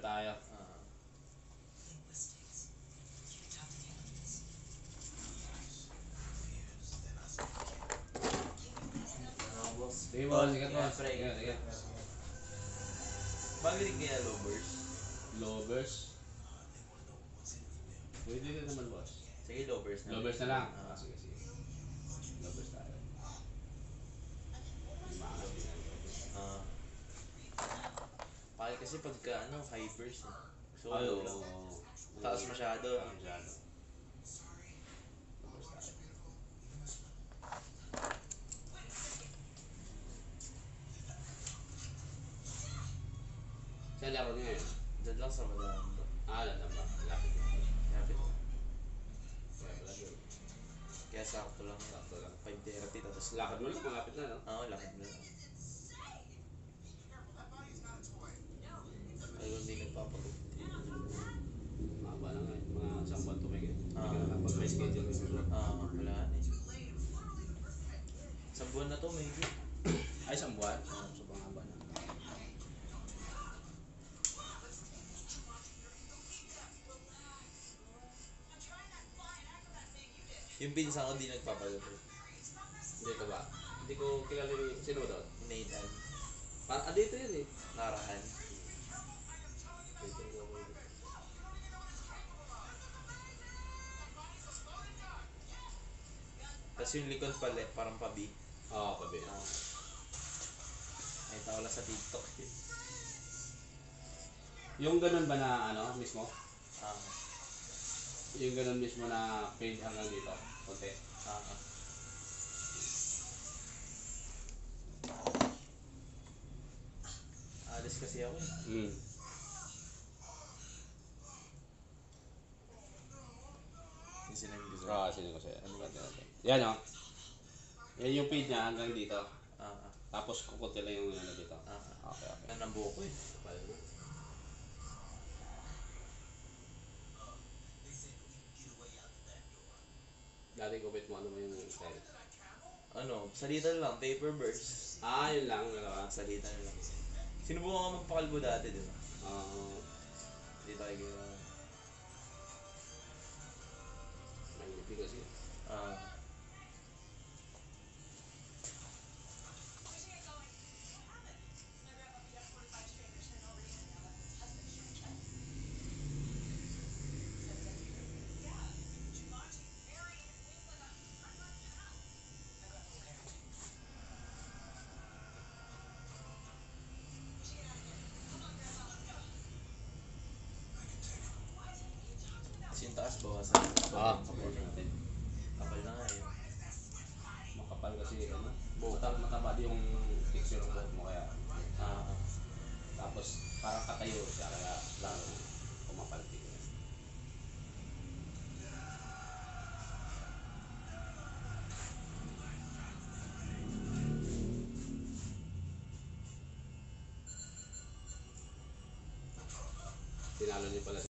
tayo. Sige boss, sige boss. Sige. Bagay kaya lovers? Lovers? Pwede ka naman boss. Sige, lovers na. Lovers na lang? Sige, sige. Lovers tayo. Bakit kasi pagka hypers eh. So, Ay, low lang. Taas masyado. Masyado. Lovers tayo. Saan laro niya yun? Diyan lang sa madami ba? Alam ba? Lapit na. Lapit na. Kaya pala doon. Kaya sakto lang. Sakto lang. 5:30 tapos Lakad mo lang, malapit na, no? Oo, lakad na lang. Ayun, hindi nagpapagod. Mahaba na nga eh. Mga isang buwan tumigil. Hindi Ah. ka na lang pag may schedule. Wala na eh. Sa buwan na to, may higit. Ay, isang buwan? Sobrang haba na. Yung pinsan ko di nagpapagod. Hindi ka ba? Hindi ko kilala yung sino doon. Nathan. Dito yun eh. Narahan. Dito yung Tapos yung likod pala, parang pabi. Oo, pabi. Ay, tawala sa TikTok. Yung ganun ba na ano mismo? Ah, Yung ganun mismo na fade hanggang dito? Konti. ah. Alis kasi ako eh. Yung sinabi ko sa'yo. Sino ko sa'yo? Yan o. Yan yung fade niya hanggang dito. Tapos kukunti lang yung ano dito. Okay, okay. Yan ang buhok ko eh. Kapal na. Dati gupit mo ano mo yung style? Salita lang, paper burst. Yun lang. Dalawa. Salita lang. Sinubukan ko magpakalbo dati, di ba? Hindi tayo ginawa. May ngiti kasi. Yung taas, bawasan. Kapal natin. Kapal na nga eh. Makapal kasi ano. Mataba yung texture ng buhok mo kaya. Tapos parang katayo siya kaya lalo kumapaltik. Tinalo niyo pala